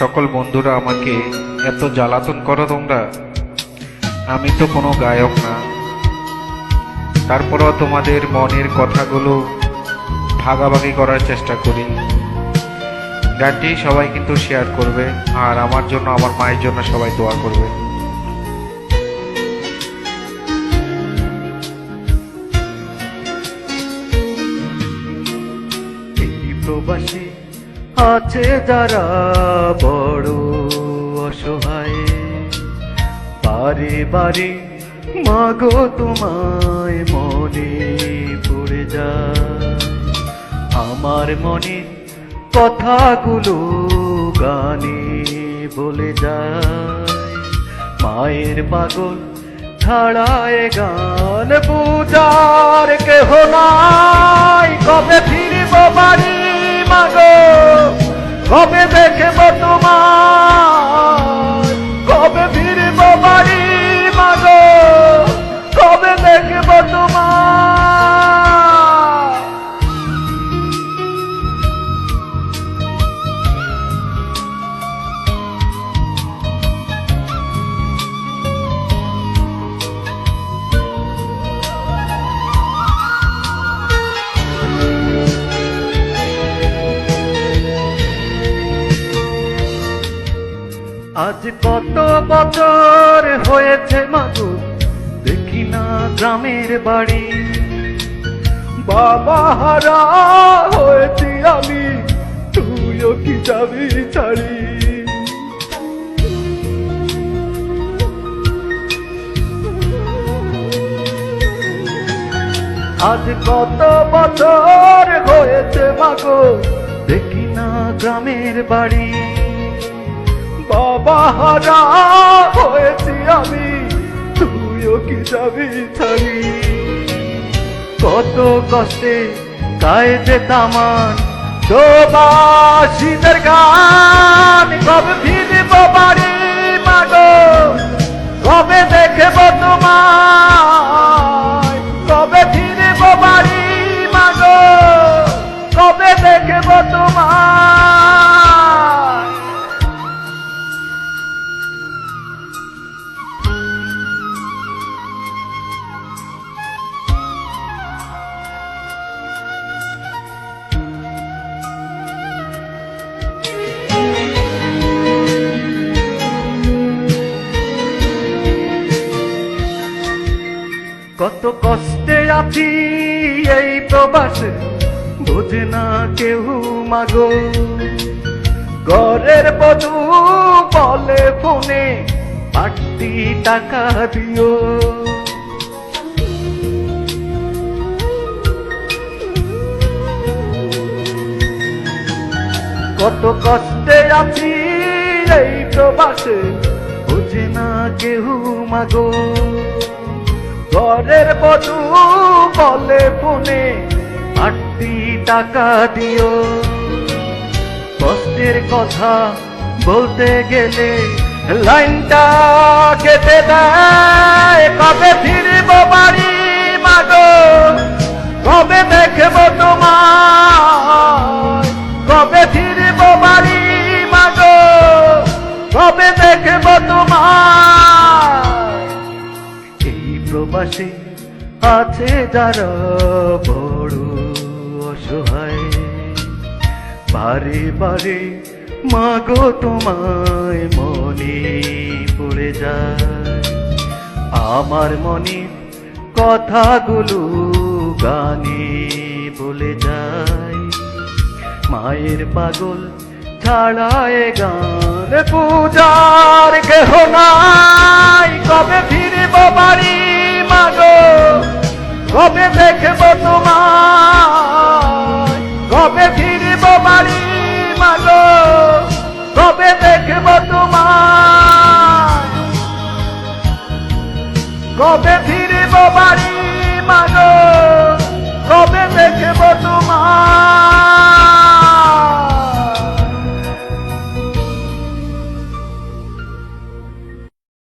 সকল বন্ধুরা আমাকে এত জ্বালাতন করো তোমরা। আমি তো কোনো গায়ক না, তারপরেও তোমাদের মনের কথাগুলো ভাগাভাগি করার চেষ্টা করি। গানটি সবাই কিন্তু শেয়ার করবে, আর আমার জন্য, আমার মায়ের জন্য সবাই দোয়া করবে। এই প্রবাসী আছে যারা বড় অসহায়, বারে বারে মাগো তোমায় মনে পড়ে যায়। আমার মনে কথাগুলো গানে বলে যায়। মায়ের পাগল ছাড়ায় গান পূজার কেহ নাই। কবে ফিরব বাড়ি মাগো, কবে দেখব তোমার, কবে ফিরব বাড়ি মাগো, কবে দেখব তোমার। আজ কত বছর হয়েছে মাগো দেখি না গ্রামের বাড়ি। বাবা হারা হয়েছি আমি, তুইও কি যাবি ছাড়ি। আজ কত বছর হয়েছে মাগো দেখি না গ্রামের বাড়ি। বাবা হারা হয়েছি আমি, তুইও কি যাবি ছাড়ি। কত কষ্টে গায়ে যেতাম প্রবাসীদের গান। কবে ফিরব বাড়ি মাগো, কবে দেখব তোমায়, কবে ফিরব বাড়ি মাগো, কবে দেখব তোমায়। কত কষ্টে আছি এই প্রবাসে, বোঝে না কেউ মাগো। ঘরের বধূ বলে ফোনে বাড়তি টাকা দিও। কত কষ্টে আছি এই প্রবাসে, বোঝে না কেউ মাগো। ঘরের বধূ বলে ফোনে বাড়তি টাকা দিও। কষ্টের কথা বলতে গেলে লাইনটা কেটে দেয়। কবে ফিরব বাড়ি মাগো, কবে দেখব তোমায়, কবে ফিরব বাড়ি মাগো, কবে দেখব তোমায়। এই প্রবাসী আছে যারা বড় অসহায়, বারে বারে মাগো তোমায় মনে পড়ে যায়। আমার মনে কথাগুলো গানে বলে যায়। মায়ের পাগল ছাড়ায় গান পূজার কেহ নাই। কবে ফিরব বাড়ি মাগো, কবে দেখব তোমায়, কবে ফিরব বাড়ি মাগো, কবে দেখব তোমায়, কবে ফিরব বাড়ি মাগো, কবে দেখব তোমায়।